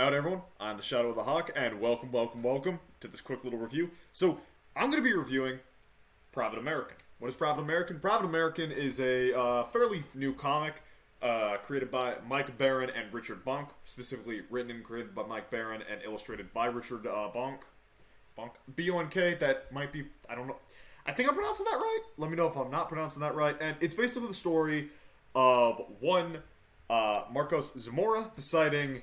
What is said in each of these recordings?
Howdy everyone, I'm the Shadow of the Hawk, and welcome to this quick little review. So, I'm going to be reviewing Private American. What is Private American? Private American is a fairly new comic created by Mike Baron and Richard Bonk, specifically written and created by Mike Baron and illustrated by Richard Bonk. B-O-N-K, that might be, I don't know. I think I'm pronouncing that right. Let me know if I'm not pronouncing that right. And it's basically the story of one Marcos Zamora deciding,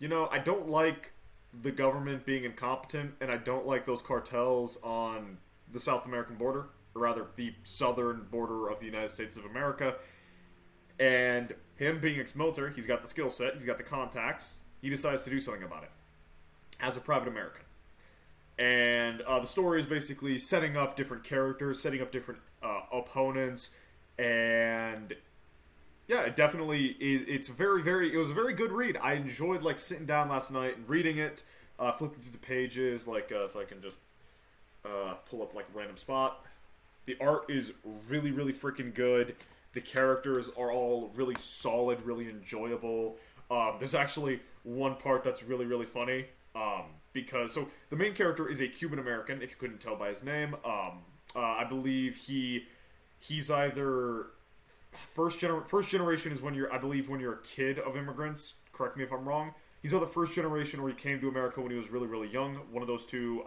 I don't like the government being incompetent, and I don't like those cartels on the South American border, or rather, the southern border of the United States of America. And him being ex-military, he's got the skill set, he's got the contacts, he decides to do something about it as a private American. And the story is basically setting up different characters, setting up different opponents, and yeah, it definitely it was a very good read. I enjoyed sitting down last night and reading it, flipping through the pages, if I can just pull up a random spot. The art is really freaking good. The characters are all really solid, really enjoyable. There's actually one part that's really funny, because the main character is a Cuban American, if you couldn't tell by his name. I believe he's either first generation is when you're a kid of immigrants. Correct me if I'm wrong. He's either first generation or he came to America when he was really young. One of those two.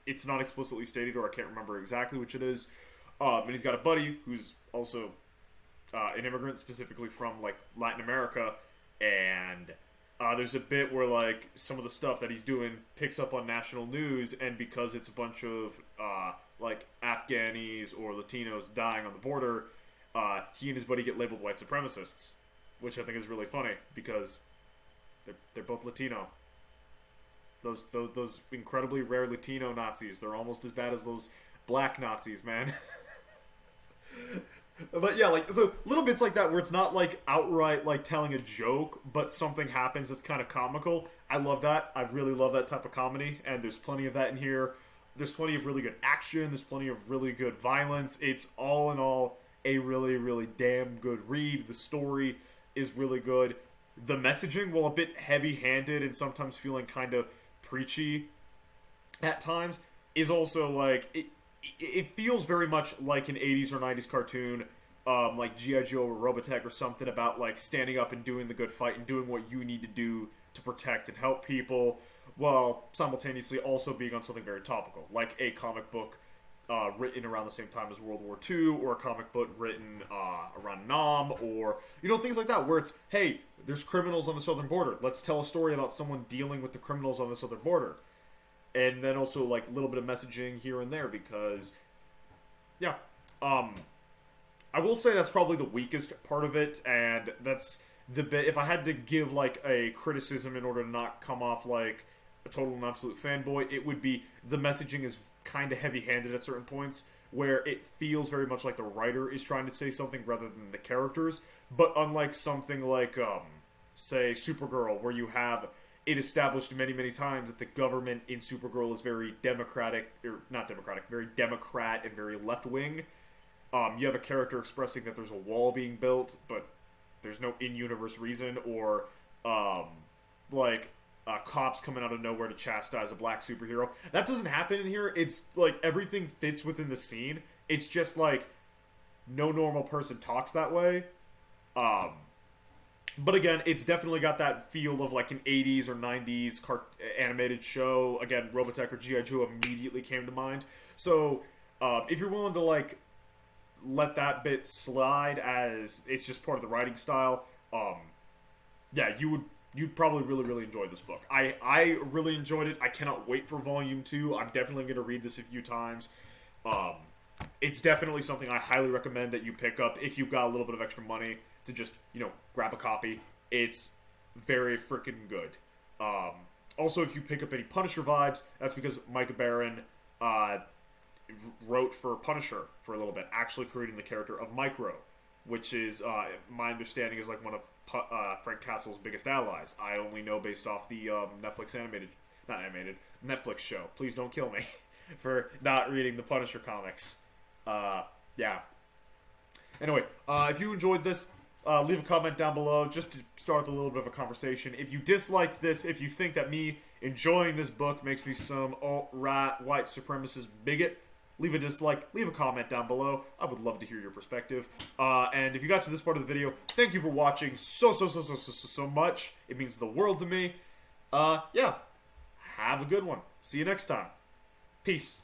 It's not explicitly stated, or I can't remember exactly which it is. And he's got a buddy who's also an immigrant, specifically from Latin America. And there's a bit where some of the stuff that he's doing picks up on national news, and because it's a bunch of Afghanis or Latinos dying on the border, he and his buddy get labeled white supremacists, which I think is really funny because they're both Latino. Those incredibly rare Latino Nazis, they're almost as bad as those black Nazis, man. But yeah, so little bits like that where it's not outright telling a joke, but something happens that's kind of comical. I love that. I really love that type of comedy, and there's plenty of that in here. There's plenty of really good action. There's plenty of really good violence. It's all in all a really damn good read. The story is really good. The messaging, while a bit heavy-handed and sometimes feeling kind of preachy at times, is also it feels very much like an 80s or 90s cartoon, like G.I. Joe or Robotech or something, about standing up and doing the good fight and doing what you need to do to protect and help people, while simultaneously also being on something very topical, like a comic book written around the same time as World War II, or a comic book written around Nam, or, things like that, where it's, hey, there's criminals on the southern border. Let's tell a story about someone dealing with the criminals on the southern border. And then also, a little bit of messaging here and there, because, yeah, I will say that's probably the weakest part of it, and that's the bit, if I had to give, a criticism in order to not come off like a total and absolute fanboy, it would be the messaging is kind of heavy-handed at certain points, where it feels very much like the writer is trying to say something rather than the characters. But unlike something like, say, Supergirl, where you have it established many times that the government in Supergirl is very democratic, or not democratic, very Democrat and very left-wing. You have a character expressing that there's a wall being built, but there's no in-universe reason, or, cops coming out of nowhere to chastise a black superhero. That doesn't happen in here. It's, everything fits within the scene. It's just, no normal person talks that way. But again, it's definitely got that feel of, an 80s or 90s animated show. Again, Robotech or G.I. Joe immediately came to mind. So, if you're willing to, let that bit slide as it's just part of the writing style, yeah, you'd probably really enjoy this book. I really enjoyed it. I cannot wait for Volume 2. I'm definitely going to read this a few times. It's definitely something I highly recommend that you pick up if you've got a little bit of extra money to just, grab a copy. It's very freaking good. Also, if you pick up any Punisher vibes, that's because Mike Baron wrote for Punisher for a little bit, actually creating the character of Micro, which is, my understanding, is one of Frank Castle's biggest allies. I only know based off the Netflix show. Please don't kill me for not reading the Punisher comics. Yeah. Anyway, if you enjoyed this, leave a comment down below just to start up a little bit of a conversation. If you disliked this, if you think that me enjoying this book makes me some alt-right white supremacist bigot, leave a dislike, leave a comment down below. I would love to hear your perspective. And if you got to this part of the video, thank you for watching so much. It means the world to me. Yeah. Have a good one. See you next time. Peace.